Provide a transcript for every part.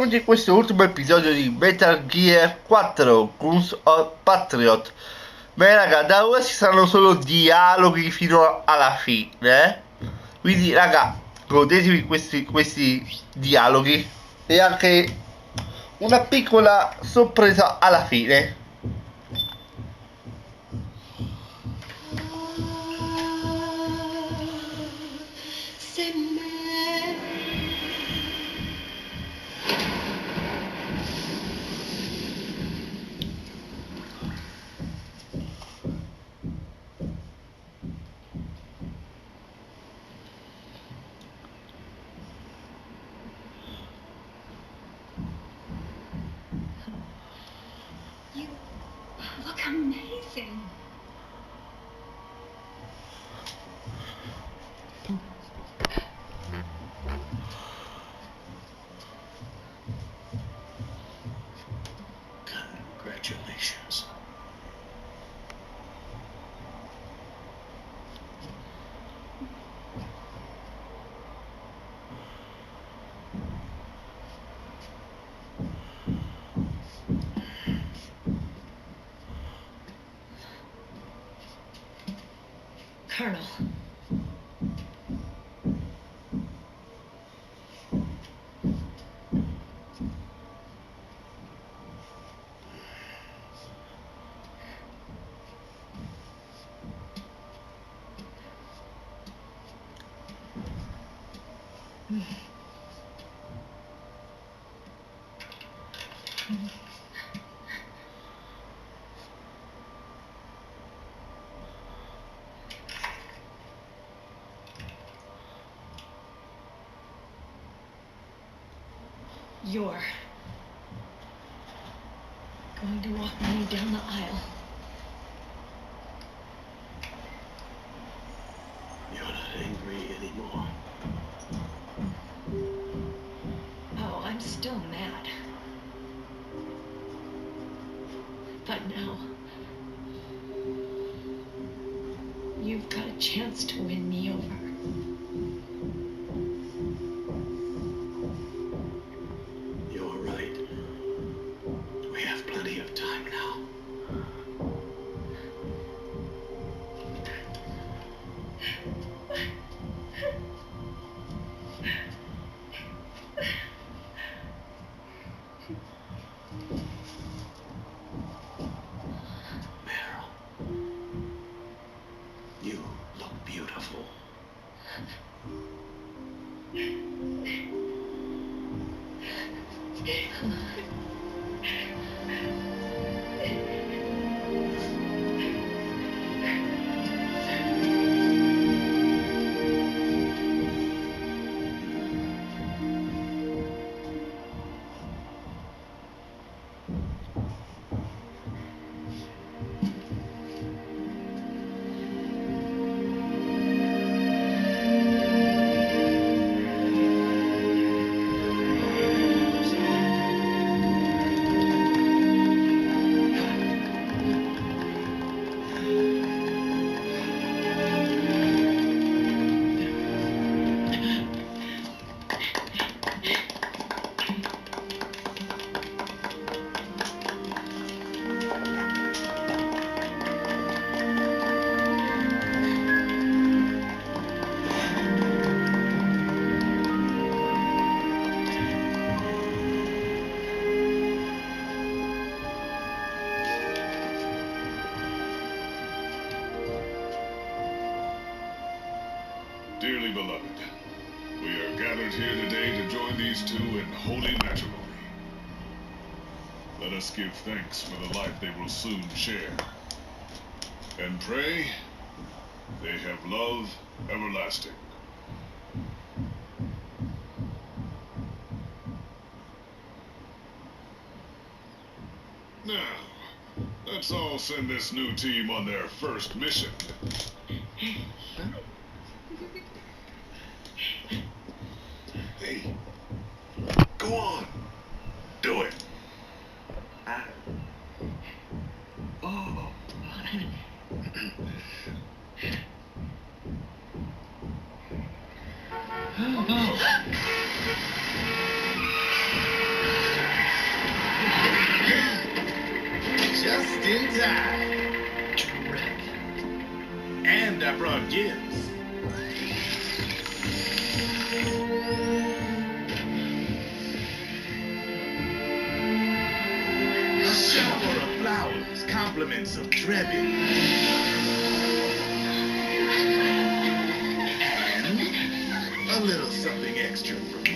benvenuti in questo ultimo episodio di Metal Gear 4 Guns of Patriot. Beh raga, da ora ci saranno solo dialoghi fino alla fine. Quindi raga, godetevi questi dialoghi. E anche una piccola sorpresa alla fine. You look amazing. Congratulations. Colonel. You're going to walk me down the aisle. You're not angry anymore. Oh, I'm still mad. But now, you've got a chance to win me over. You're right. We have plenty of time now. Meryl, you look beautiful. Dearly beloved, we are gathered here today to join these two in holy matrimony. Let us give thanks for the life they will soon share, and pray they have love everlasting. Now, let's all send this new team on their first mission. Hey, go on. Do it. Oh. in time. Terrific. And I brought gifts. A shower of flowers, compliments of Drebin. And a little something extra from me.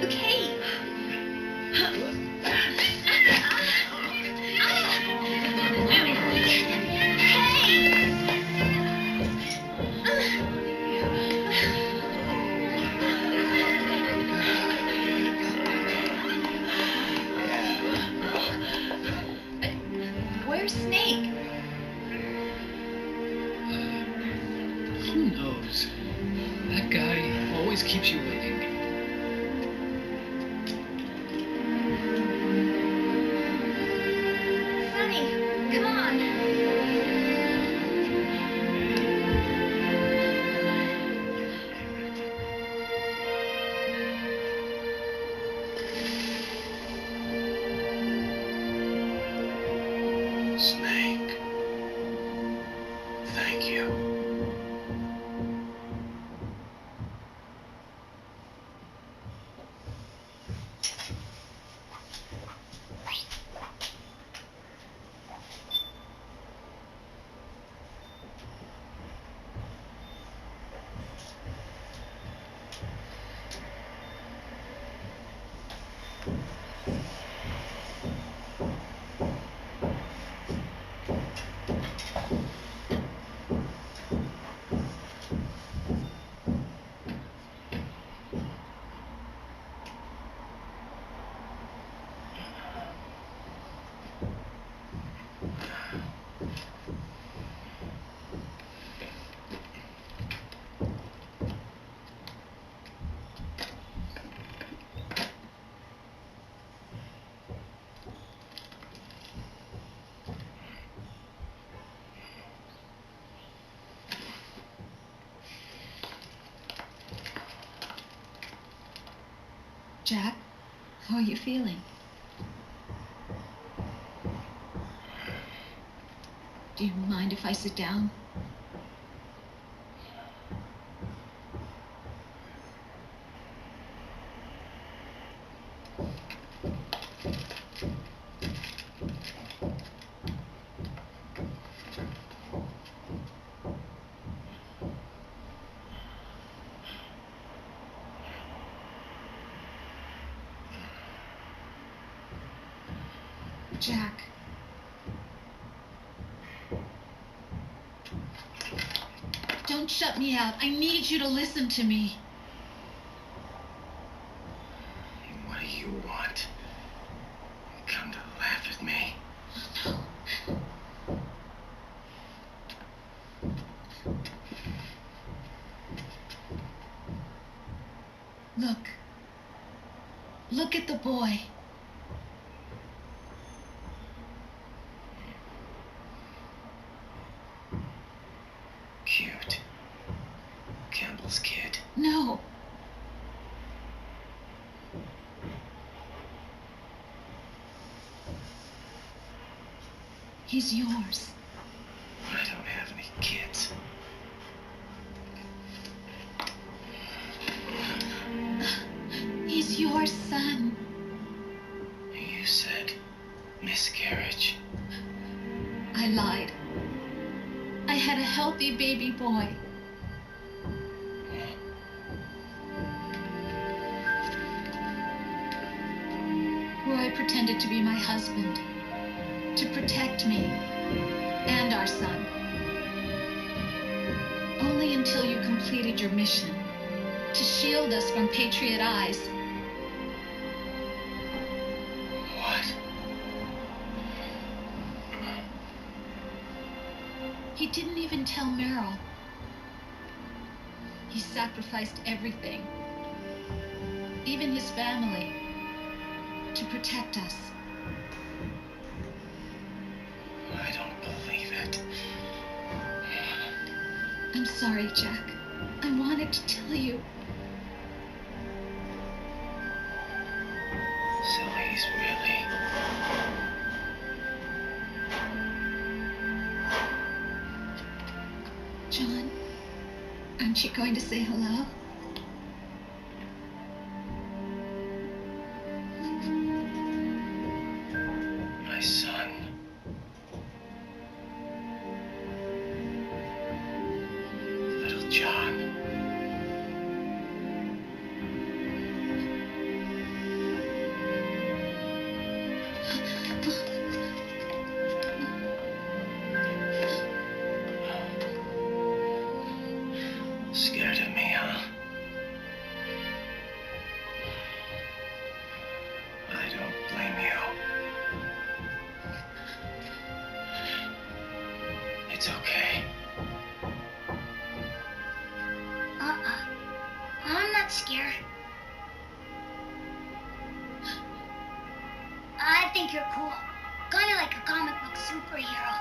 The cake. Where's Snake? Who knows? That guy always keeps you waiting. Sonny, come on. Snake. Thank you. Jack, how are you feeling? Do you mind if I sit down? Jack. Don't shut me out. I need you to listen to me. What do you want? Come to laugh at me? Look. Look at the boy. Cute. Campbell's kid. No. He's yours. I don't have any kids. He's your son. you said miscarriage. I lied. I had a healthy baby boy. Roy pretended to be my husband, to protect me and our son. Only until you completed your mission, to shield us from Patriot eyes. What? He didn't even tell Meryl. He sacrificed everything, even his family, to protect us. I don't believe it. I'm sorry, Jack. I wanted to tell you. So he's really... John, aren't you going to say hello? my son. Little John. Scared of me, huh? I don't blame you. It's okay. I'm not scared. I think you're cool. Kinda like a comic book superhero.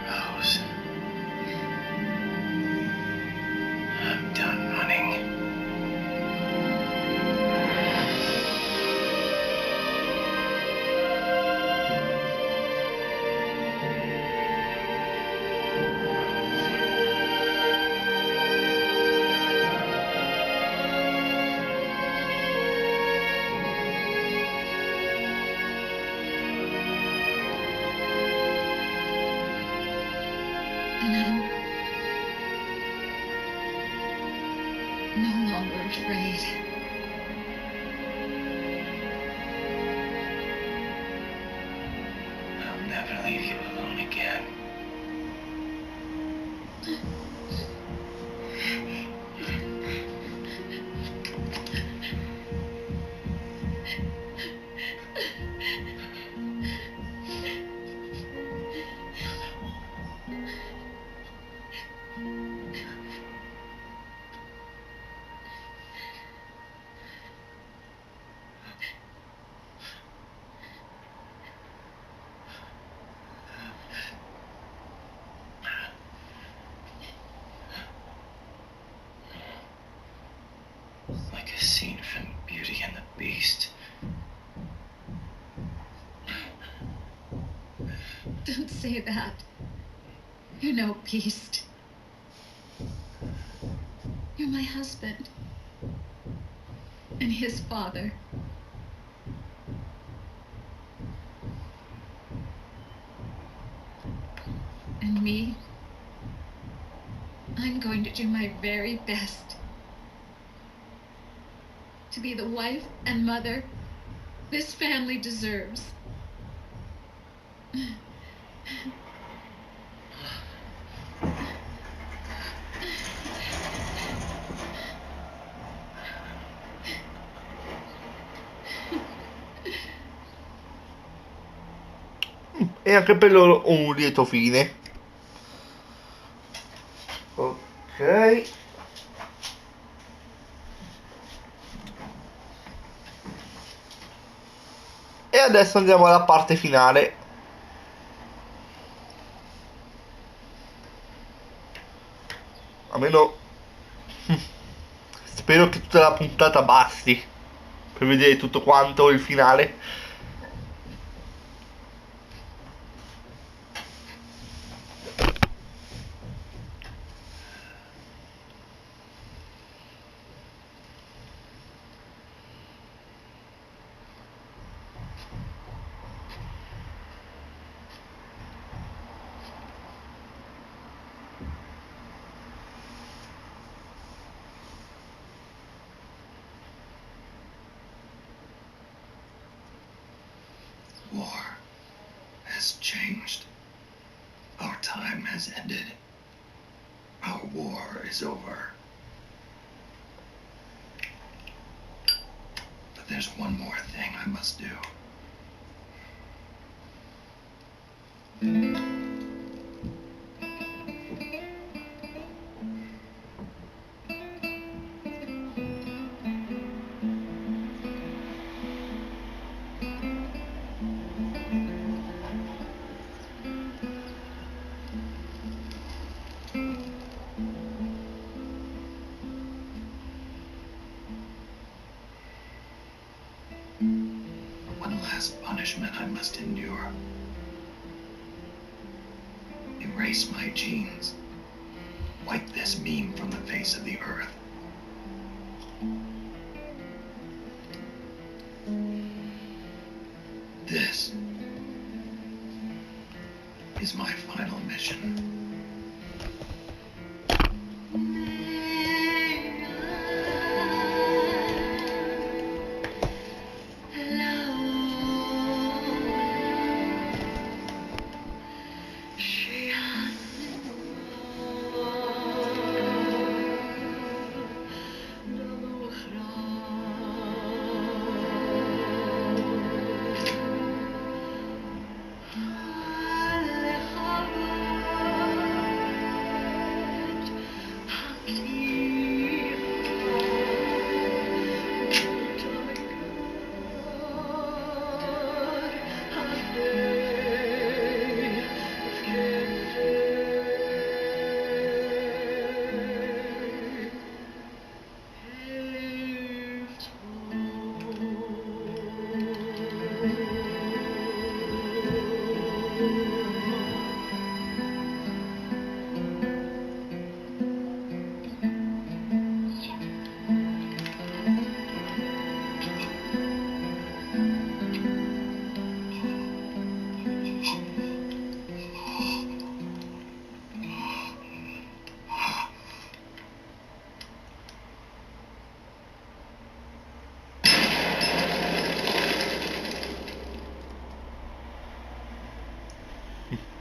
Rose. I'm done running. And I'm no longer afraid. I'll never leave you alone again. Like a scene from Beauty and the Beast. Don't say that. You're no beast. You're my husband. And his father. And me, I'm going to do my very best to be the wife and mother this family deserves. E anche per loro un lieto fine. Ok. E adesso andiamo alla parte finale. Almeno spero che tutta la puntata basti per vedere tutto quanto il finale. War has changed. Our time has ended. Our war is over. But there's one more thing I must do. One last punishment I must endure. Erase my genes. Wipe this meme from the face of the earth. This is my final mission.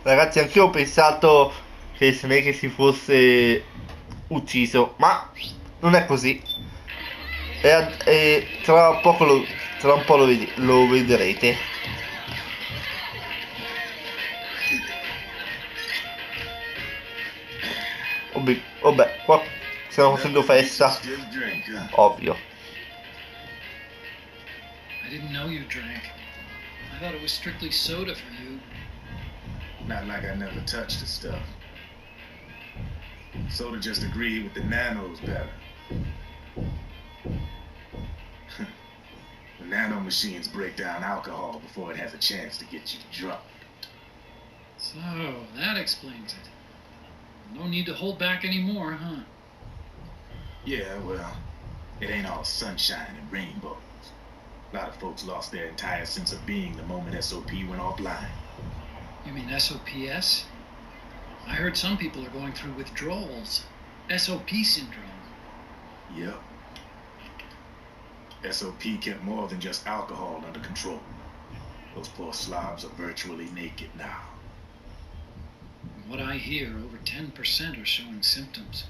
Ragazzi, anch'io ho pensato che Snake si fosse ucciso, ma non è così. E tra un po' lo vedrete. Vabbè, qua stiamo facendo festa, ovvio. I didn't know you drank. I thought it was strictly soda for you. Not like I never touched the stuff. Soda just agreed with the nanos better. The nano machines break down alcohol before it has a chance to get you drunk. So, that explains it. No need to hold back anymore, huh? Yeah, well, it ain't all sunshine and rainbows. A lot of folks lost their entire sense of being the moment SOP went offline. You mean SOPS? I heard some people are going through withdrawals. SOP syndrome. Yep. SOP kept more than just alcohol under control. Those poor slobs are virtually naked now. From what I hear, over 10% are showing symptoms.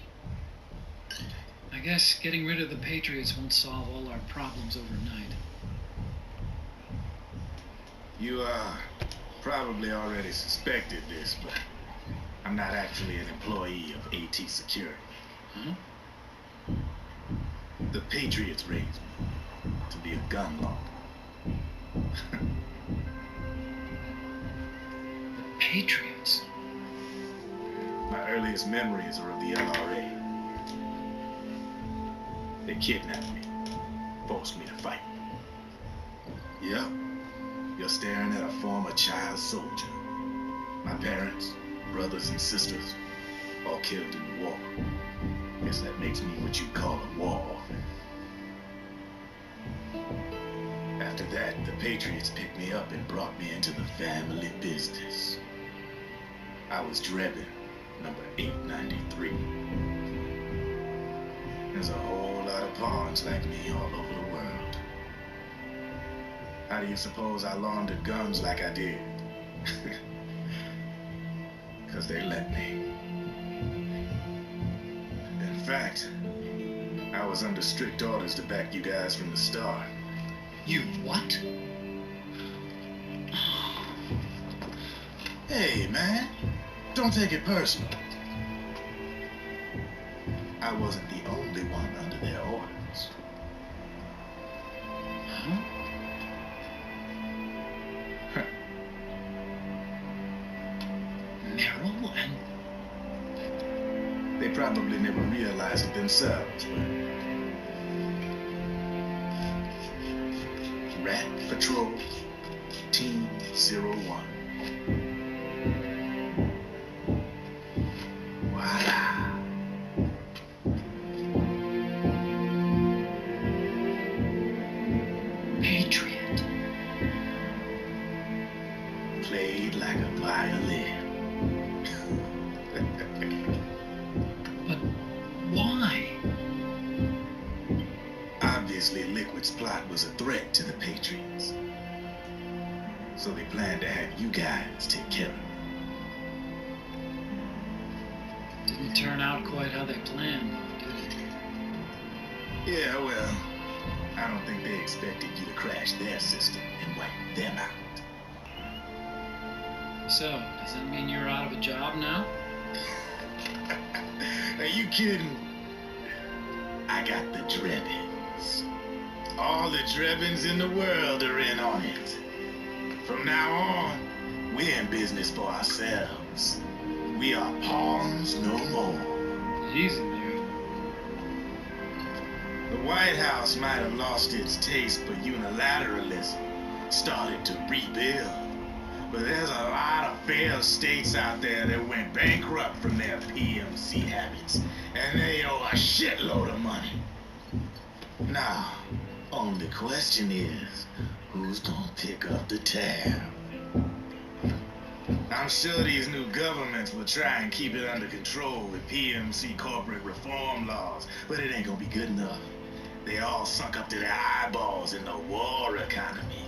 I guess getting rid of the Patriots won't solve all our problems overnight. You, probably already suspected this, but I'm not actually an employee of AT Security. Huh? The Patriots raised me to be a gun lord. The Patriots? My earliest memories are of the LRA. They kidnapped me, forced me to fight. Yep, you're staring at a former child soldier. My parents, brothers and sisters, all killed in the war. Guess that makes me what you call a war orphan. After that, the Patriots picked me up and brought me into the family business. I was Drebin, number 893. There's a whole lot of pawns like me all over the world. How do you suppose I laundered guns like I did? Because they let me. In fact, I was under strict orders to back you guys from the start. You what? Hey, man, don't take it personal. I wasn't the only one under their orders. Huh? Merrill and... They probably never realized it themselves, but... Rat Patrol, Team 01. Voila. Patriot. Played like a violin. But why? Obviously, Liquid's plot was a threat to the Patriots. So they planned to have you guys take care of it. Didn't turn out quite how they planned, though, did it? Yeah, well, I don't think they expected you to crash their system and wipe them out. So, does that mean you're out of a job now? Are you kidding? I got the Drebins. All the Drebins in the world are in on it. From now on, we're in business for ourselves. We are pawns no more. Easy there. The White House might have lost its taste for unilateralism, started to rebuild. But there's a lot of failed states out there that went bankrupt from their PMC habits, and they owe a shitload of money. Now, only question is, who's gonna pick up the tab? I'm sure these new governments will try and keep it under control with PMC corporate reform laws, but it ain't gonna be good enough. They all sunk up to their eyeballs in the war economy.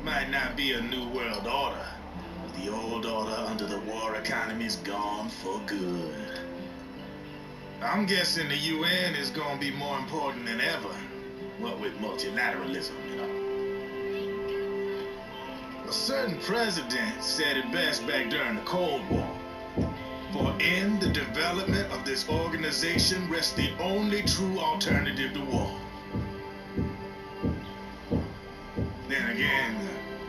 Might not be a new world order, but the old order under the war economy's gone for good. I'm guessing the UN is gonna be more important than ever, what with multilateralism, you know. A certain president said it best back during the Cold War. For in the development of this organization rests the only true alternative to war. Then again,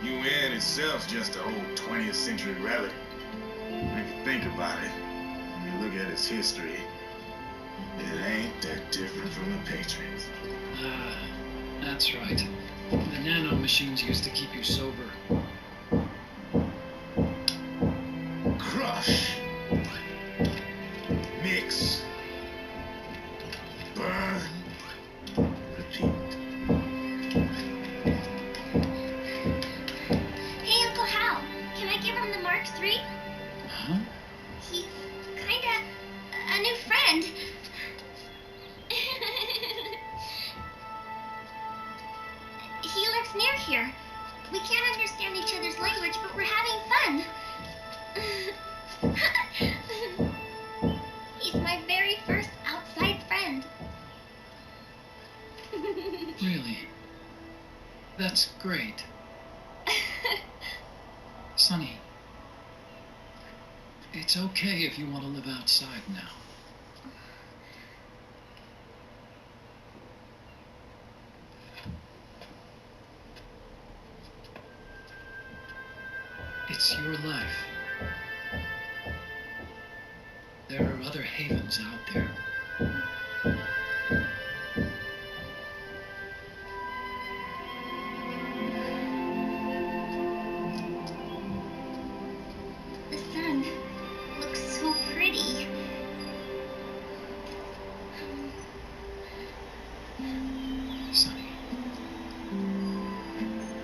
the UN itself's just an old 20th century relic. And if you think about it, when you look at its history, it ain't that different from the Patriots. That's right. The nano machines used to keep you sober. Crush. Mix. Burn. Repeat. Hey, Uncle Hal, can I give him the Mark III? Huh? He's kinda a new friend. He lives near here. We can't understand each other's language, but we're having fun. He's my very first outside friend. Really? That's great. Sonny, it's okay if you want to live outside now. It's your life. There are other havens out there. The sun looks so pretty. Sunny.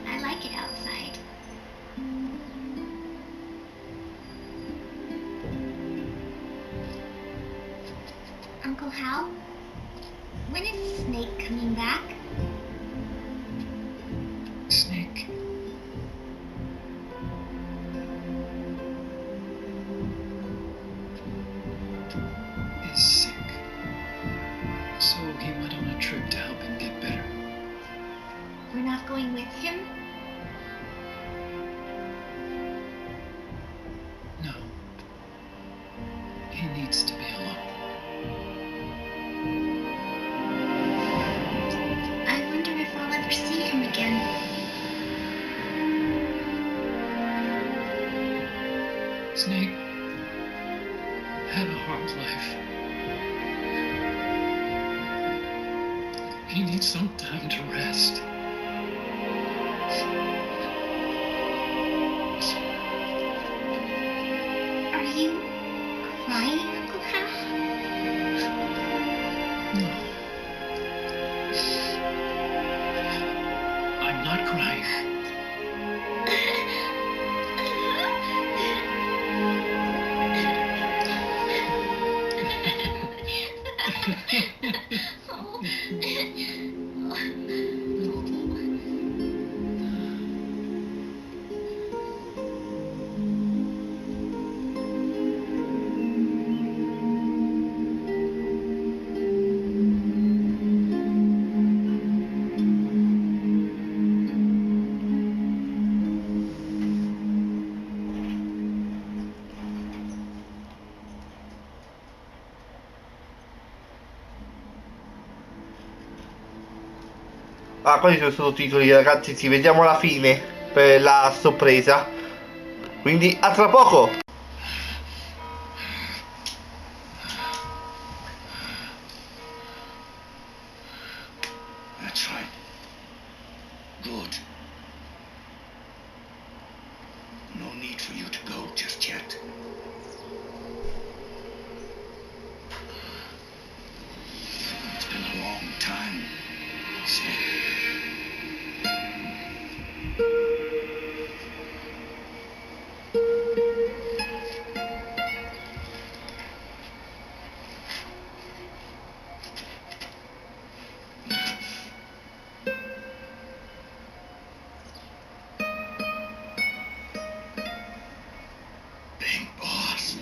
I like it outside. Uncle Hal, when is Snake coming back? Snake. Is sick. So he went on a trip to help him get better. We're not going with him? No. He needs to be alone. I wonder if I'll ever see him again. Snake had a hard life. He needs some time to rest. Are you crying, Uncle Hal? No. I'm not crying. Ah, questi sono i sottotitoli, ragazzi. Ci vediamo alla fine per la sorpresa. Quindi a tra poco. That's right. Good. No need for you to go just yet. It's been a long time, Snake. Big boss.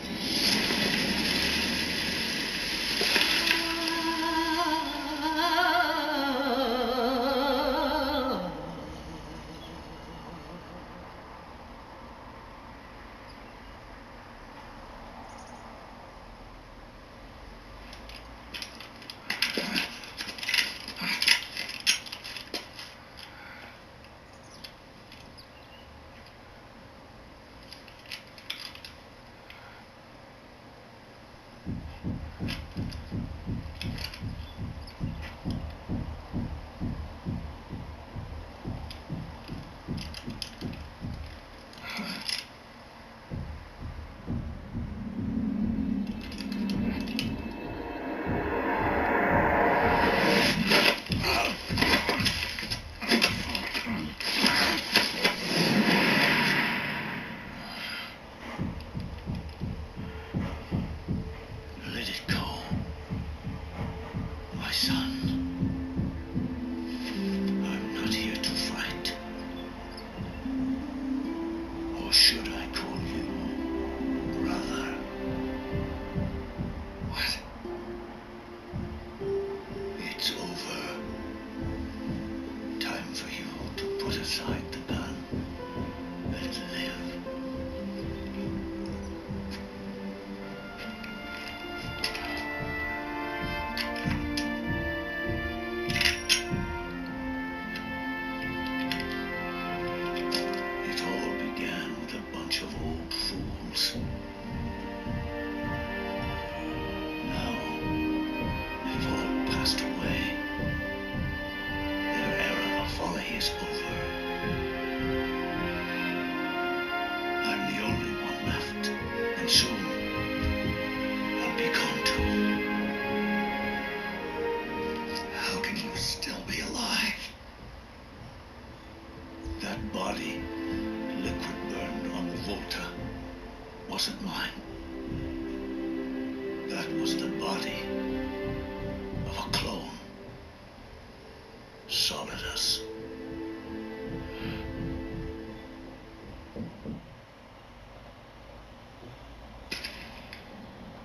Let it go, my son. I'm not here to fight. Or should I call you brother? What? It's over. Time for you to put aside the gun and live. It all began with a bunch of old fools. Now, they've all passed away. be gone too. How can you still be alive? That body, liquid burned on the Volta, wasn't mine. That was the body of a clone. Solidus.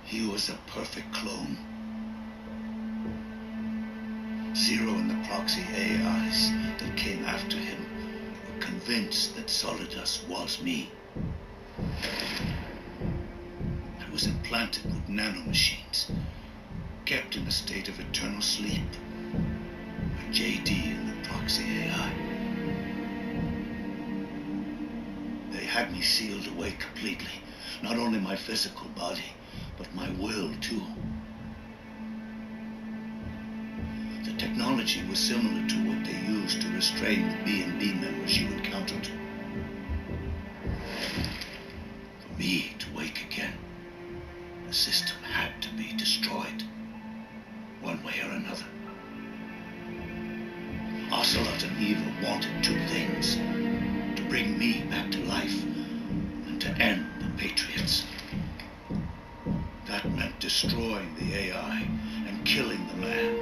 He was a perfect clone. Zero and the proxy AIs that came after him were convinced that Solidus was me. I was implanted with nanomachines, kept in a state of eternal sleep by JD and the proxy AI. They had me sealed away completely, not only my physical body, but my will too. The technology was similar to what they used to restrain the B&B members you encountered. For me to wake again, the system had to be destroyed, one way or another. Ocelot and Eva wanted two things: to bring me back to life and to end the Patriots. That meant destroying the AI and killing the man,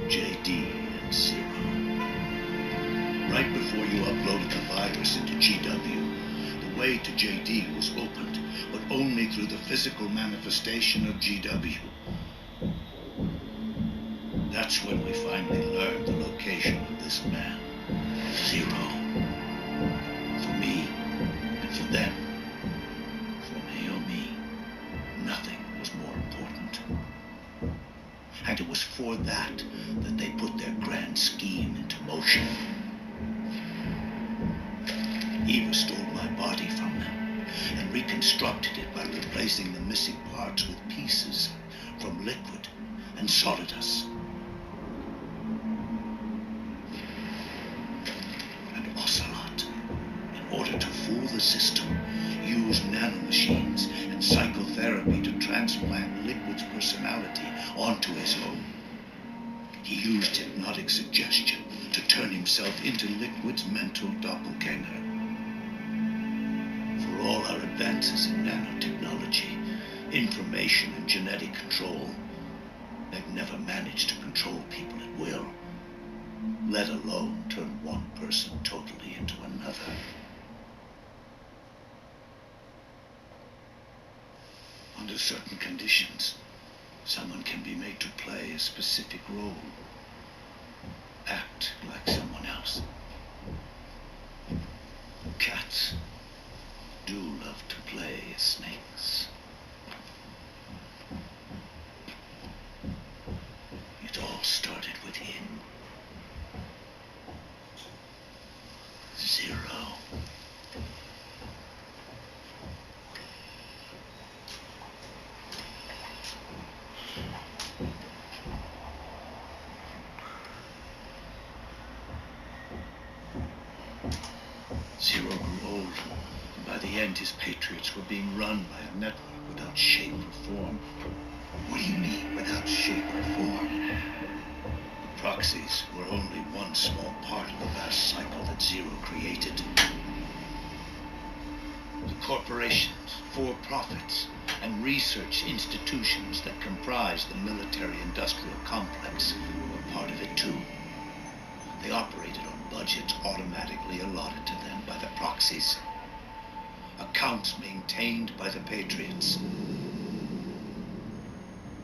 JD and Zero. Right before you uploaded the virus into GW, the way to JD was opened, but only through the physical manifestation of GW. That's when we finally learned the location of this man, Zero. For me, and for them, for Naomi, nothing was more important. And it was for that they put their grand scheme into motion. Eva stole my body from them and reconstructed it by replacing the missing parts with pieces from Liquid and Solidus. And Ocelot, in order to fool the system, used nanomachines and psychotherapy to transplant Liquid's personality onto his own. He used hypnotic suggestion to turn himself into Liquid's mental doppelganger. For all our advances in nanotechnology, information and genetic control, they've never managed to control people at will, let alone turn one person totally into another. Under certain conditions, someone can be made to play a specific role, act like someone else. Cats do love to play snakes. It all started with him. Zero. Zero grew old, and by the end his patriots were being run by a network without shape or form. What do you mean, without shape or form? The proxies were only one small part of the vast cycle that Zero created. The corporations, for-profits, and research institutions that comprise the military-industrial complex were part of it too. They operated on budgets automatically allotted to them by the proxies. Accounts maintained by the Patriots.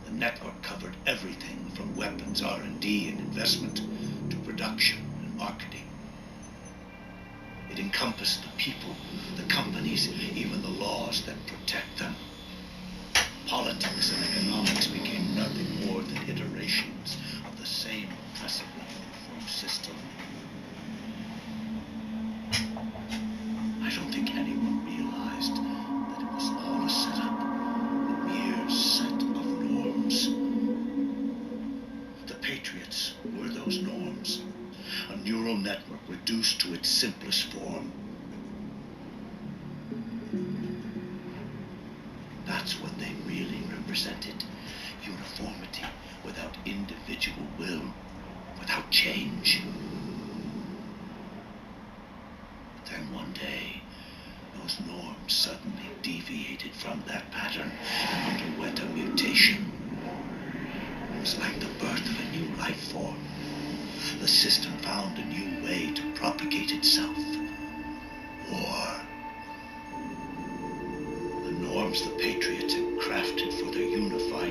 The network covered everything from weapons R&D and investment to production and marketing. It encompassed the people, the companies, even the laws that protect them. Politics and economics became nothing more than iterations of the same oppressively uniform system. I don't think anyone realized that it was all a setup, a mere set of norms. The Patriots were those norms, a neural network reduced to its simplest form. That's what they really represented.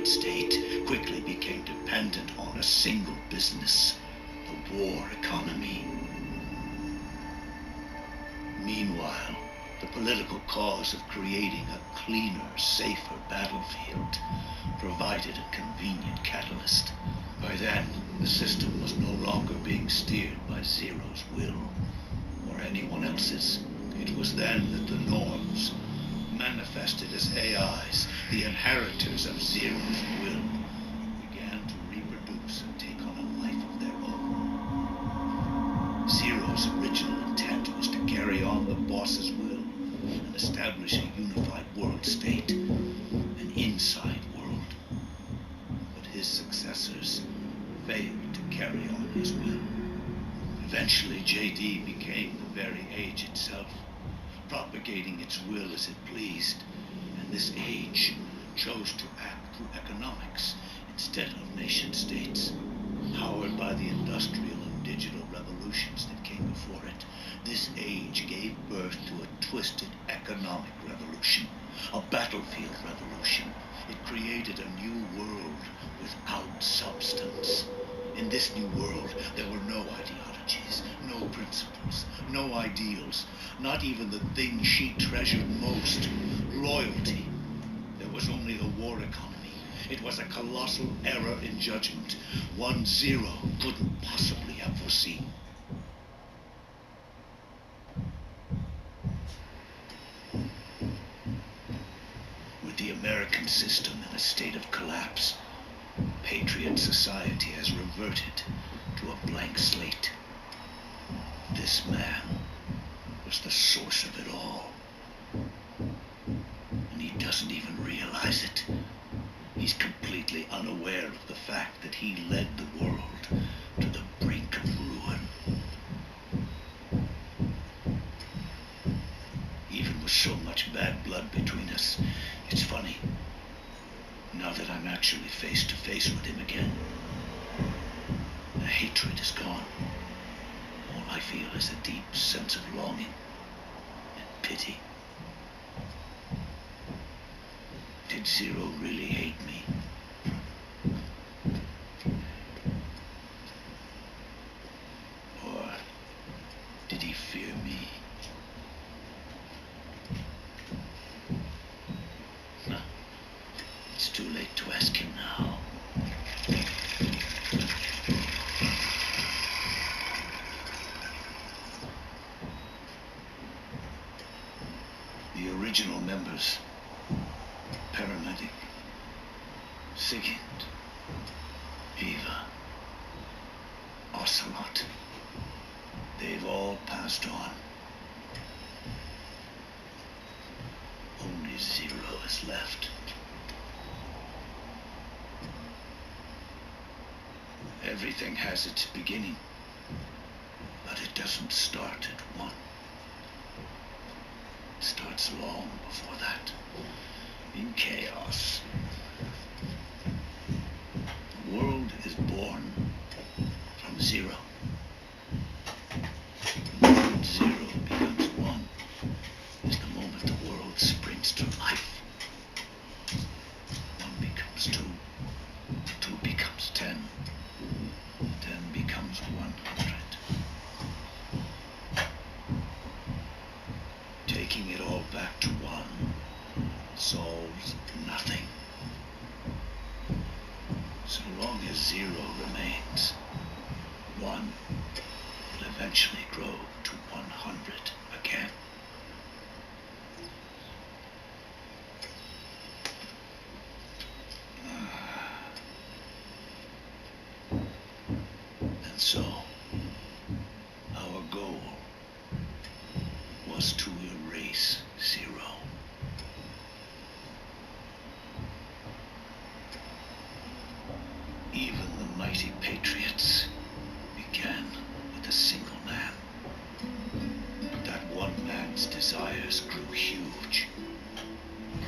state quickly became dependent on a single business, the war economy. Meanwhile, the political cause of creating a cleaner, safer battlefield provided a convenient catalyst. By then, the system was no longer being steered by Zero's will, or anyone else's. It was then that the norms, manifested as AIs, the inheritors of Zero's will, began to reproduce and take on a life of their own. Zero's original intent was to carry on the boss's will and establish a unified world state, an inside world. But his successors failed to carry on his will. Eventually, JD became the very age itself, propagating its will as it pleased, and this age chose to act through economics instead of nation-states. Powered by the industrial and digital revolutions that came before it, this age gave birth to a twisted economic revolution, a battlefield revolution. It created a new world without substance. In this new world, there were no ideologies, no principles, no ideals, not even the thing she treasured most, loyalty. There was only the war economy. It was a colossal error in judgment, one Zero couldn't possibly have foreseen. With the American system in a state of collapse, Patriot society has reverted to a blank slate. This man was the source of it all. And he doesn't even realize it. He's completely unaware of the fact that he led the world to the brink of ruin. Even with so much bad blood between us, it's funny. Now that I'm actually face to face with him again, the hatred is gone. All I feel is a deep sense of longing and pity. Did Zero really hate me? Or did he fear me? No, it's too late to ask him now. The original members, Paramedic, Sigint, Eva, Ocelot, they've all passed on. Only Zero is left. Everything has its beginning, but it doesn't start at one. It starts long before that, in chaos. The world is born from zero. The moment zero becomes one is the moment the world springs to life. One becomes two, two becomes 10, 10 becomes 100. Taking it all back to one solves nothing. So long as zero remains, one will eventually grow to 100 again. And so, our goal was to erase Zero. Even the mighty Patriots began with a single man. But that one man's desires grew huge,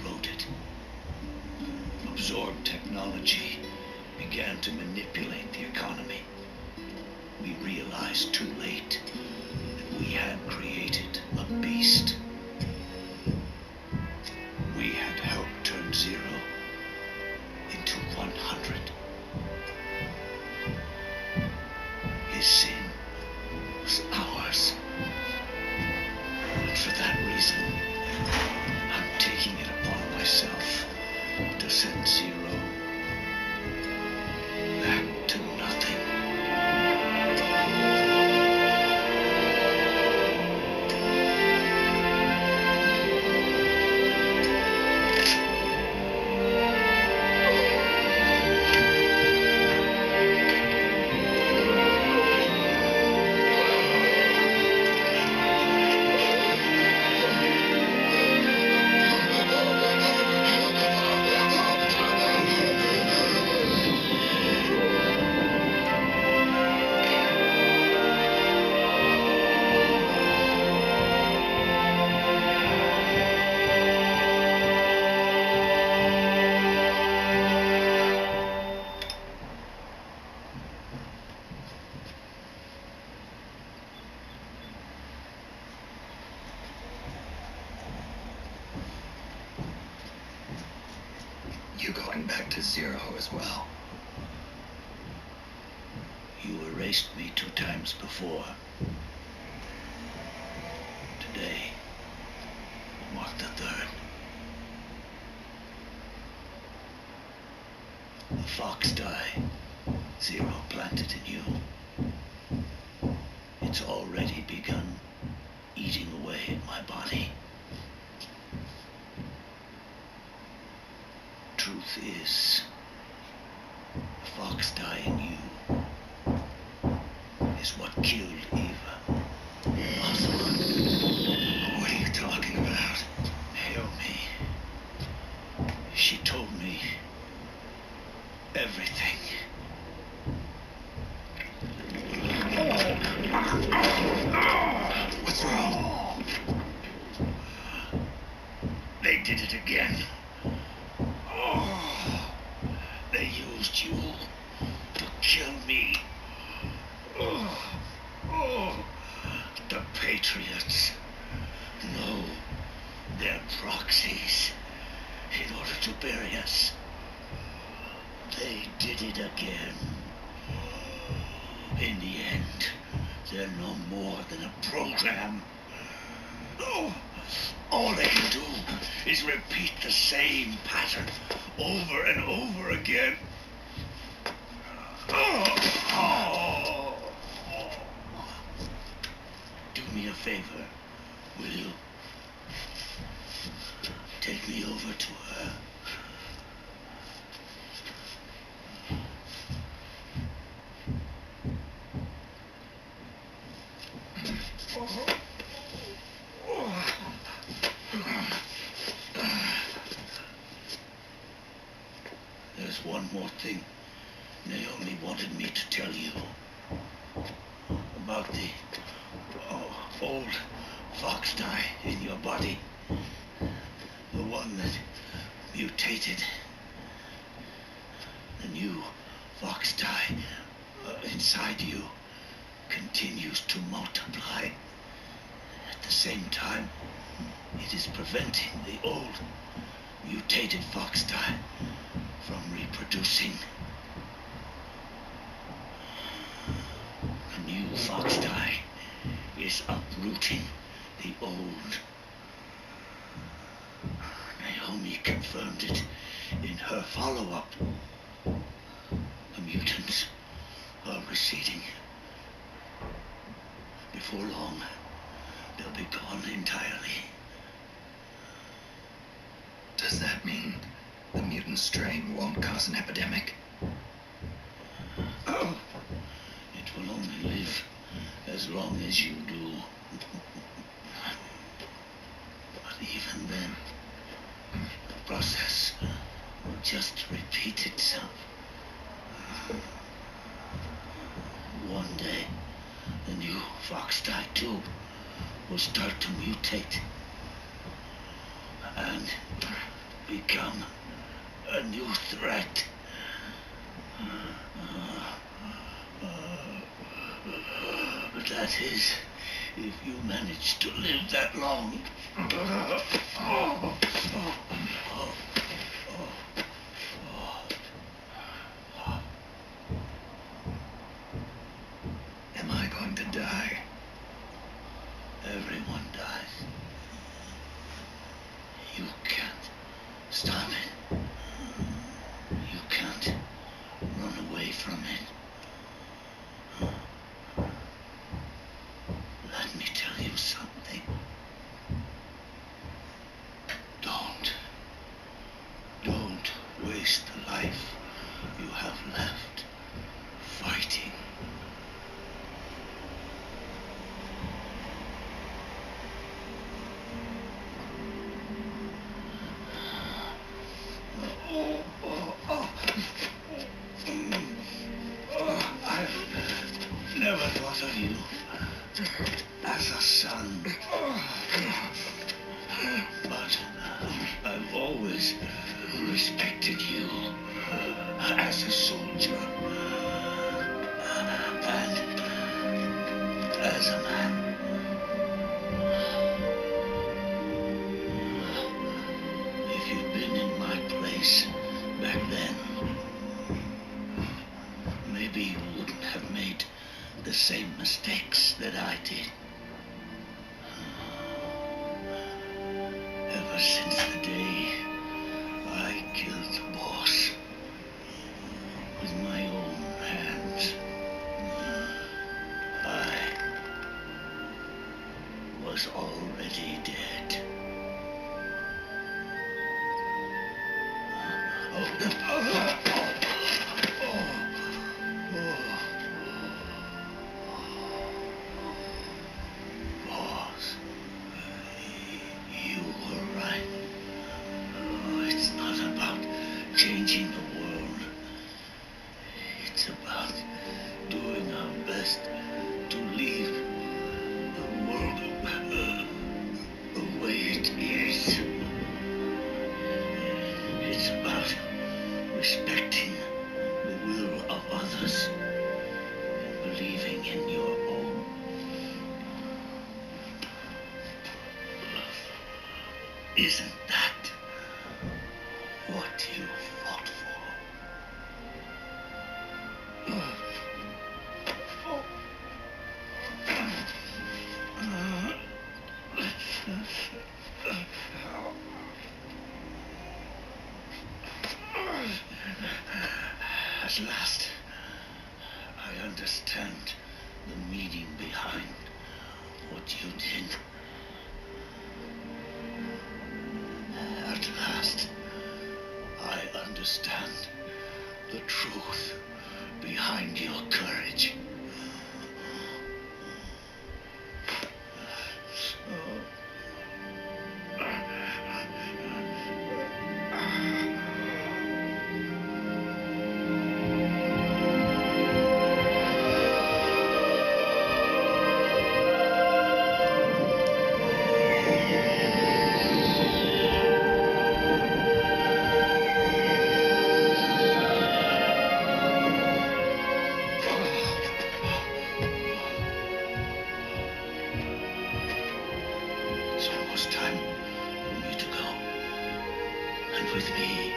bloated, absorbed technology, began to manipulate the economy. We realized too late that we had created a beast. We had helped turn Zero into 100. His sin was ours. And for that reason, I'm taking it upon myself to send Zero back to nothing. You going back to Zero as well? You erased me 2 times before. Today will mark the 3rd. The fox die Zero planted in you. It's already begun eating away at my body. Truth is, the fox die in you is what killed Eva. Osborne, what are you talking about? Naomi. She told me everything. What's wrong? They did it again. They used you to kill me. The patriots. No, they're proxies in order to bury us. They did it again. In the end, they're no more than a program. All they can do is repeat the same pattern over and over again. Do me a favor, will you? Take me over to her. There's one more thing Naomi wanted me to tell you about the old fox die in your body. The one that mutated. The new fox die inside you continues to multiply. At the same time, it is preventing the old mutated fox die from reproducing. The new fox die is uprooting the old. Naomi confirmed it in her follow-up. The mutants are receding. Before long, they'll be gone entirely. Does that mean the mutant strain won't cause an epidemic? It will only live as long as you do. But even then, the process will just repeat itself. One day, the new fox die too will start to mutate and become a new threat. That is, if you manage to live that long. life you have left fighting. I've never thought of you as a son, but I've always respected you as a soldier and as a man. If you'd been in my place back then, maybe you wouldn't have made the same mistakes that I did. Ever since the day I killed the boss with my own hands, I was already dead. Boss, you were right. It's not about changing the world. It's about doing our best to leave the world the way it is. It's about respecting the will of others and believing in your own. Isn't that what you fought for? At last, I understand the meaning behind what you did. At last, I understand the truth behind your courage. It's almost time for me to go. And with me,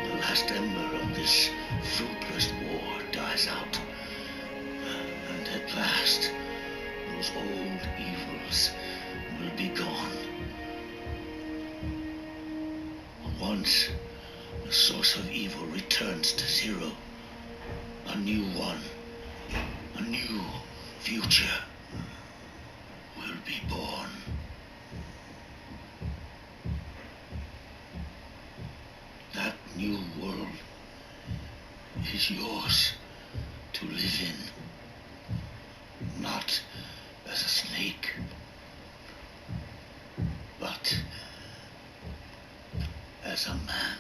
the last ember of this fruitless war dies out. And at last, those old evils will be gone. Once the source of evil returns to zero, a new one, a new future will be born. That new world is yours to live in, not as a snake, but as a man.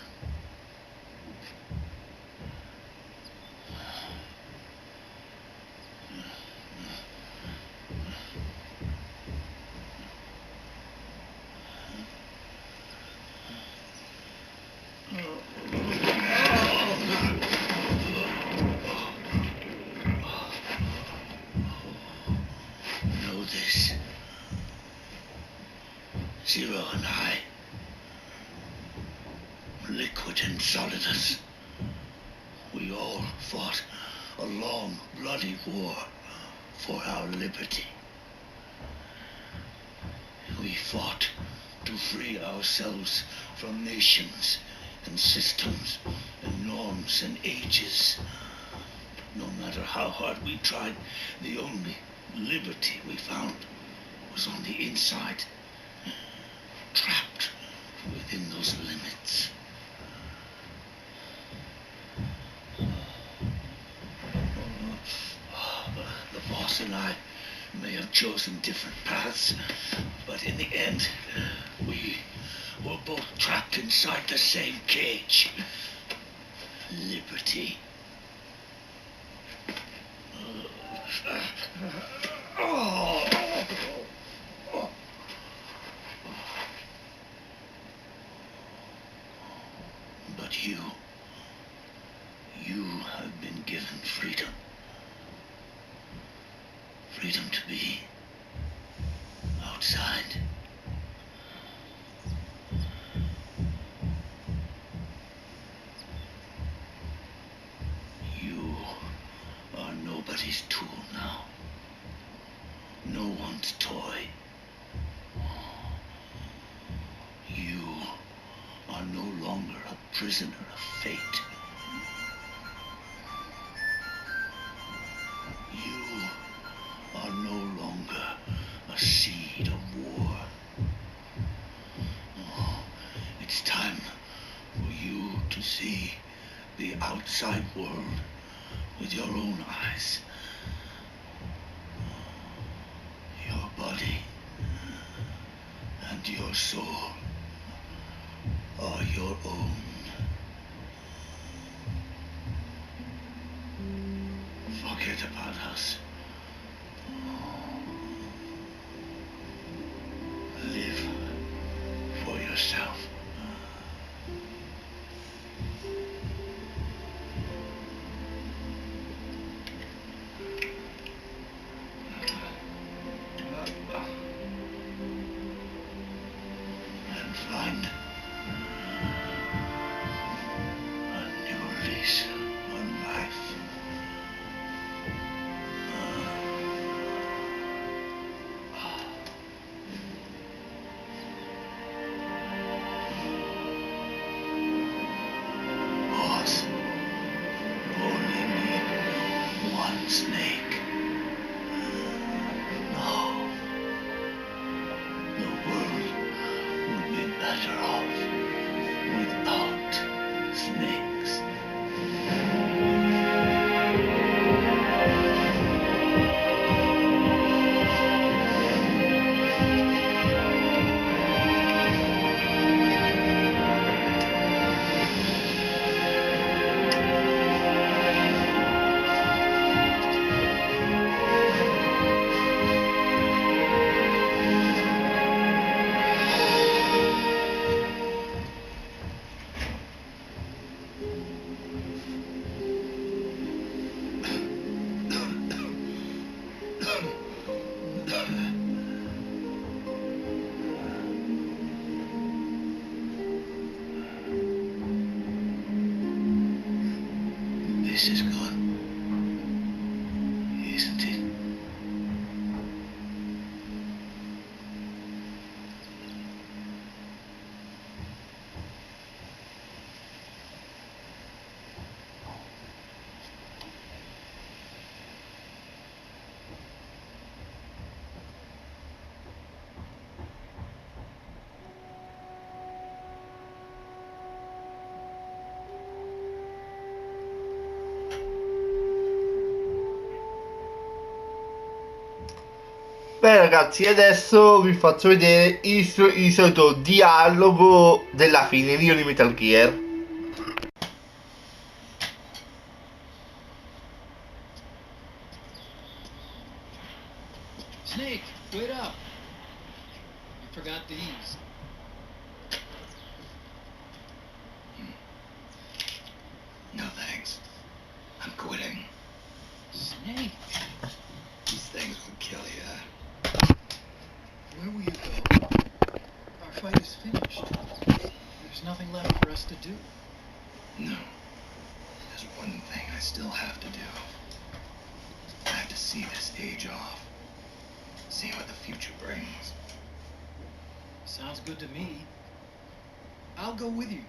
Know this. Zero and I, liquid and solidus, we all fought a long, bloody war for our liberty. We fought to free ourselves from nations and systems and norms and ages. No matter how hard we tried, the only liberty we found was on the inside, trapped within those limits. boss and I may have chosen different paths, but in the end, we were both trapped inside the same cage. Liberty. But you have been given freedom. Freedom to be outside. You are nobody's tool now. No one's toy. You are no longer a prisoner of fate. You are no longer a seed of war. Oh, it's time for you to see the outside world with your own eyes. Your body and your soul are your own. Forget about us. Live for yourself. And find a new lease on life. Boss, only need one snake. No, the world would be better off without snakes. This is good, isn't it? Beh ragazzi, adesso vi faccio vedere il solito dialogo della fine di ogni Metal Gear. Snake, wait up. You forgot these. No thanks. I'm quitting. Snake, These things will kill you. where will you go? Our fight is finished. There's nothing left for us to do. No. There's one thing I still have to do. I have to see this age off. See what the future brings. Sounds good to me. I'll go with you.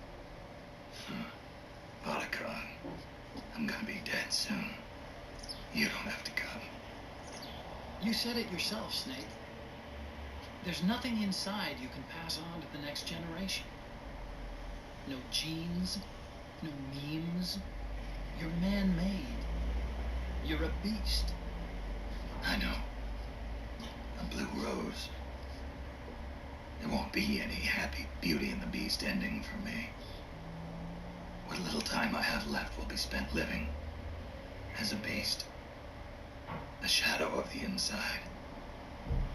Otacron, I'm gonna be dead soon. You don't have to come. You said it yourself, Snake. There's nothing inside you can pass on to the next generation. No genes, no memes. You're man-made. You're a beast. I know. A blue rose. There won't be any happy Beauty and the Beast ending for me. What little time I have left will be spent living as a beast. A shadow of the inside.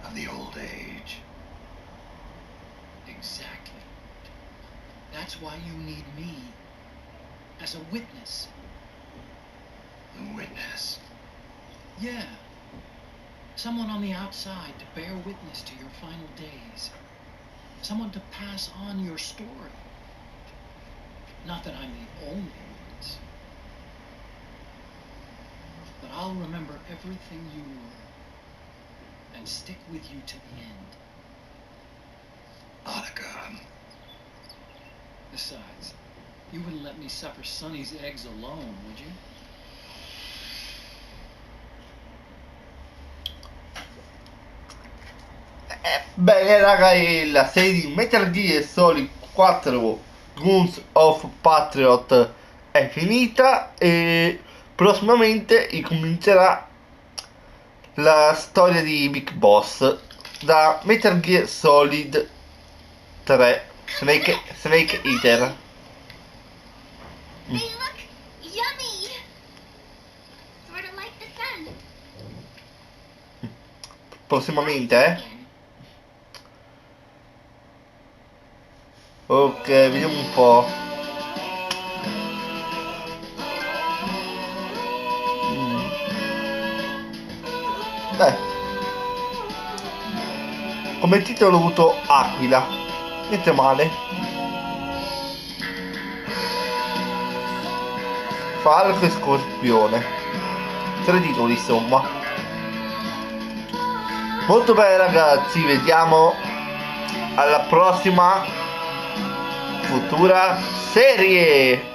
Of the old age. Exactly. That's why you need me as a witness. The witness. Yeah. Someone on the outside to bear witness to your final days. Someone to pass on your story. Not that I'm the only witness. But I'll remember everything you were and stick with you to the end. Otacon. Besides, you wouldn't let me suffer Sonny's eggs alone, would you? Bene raga, e la serie di Metal Gear Solid 4 Guns of Patriot è finita e prossimamente incomincerà la storia di Big Boss da Metal Gear Solid 3 Snake Eater. They look yummy. Sort of like the sun. Prossimamente, Ok, vediamo un po'. Come titolo ho avuto Aquila. Niente male. Falco e Scorpione. 3 titoli insomma. Molto bene ragazzi, vediamo alla prossima futura serie.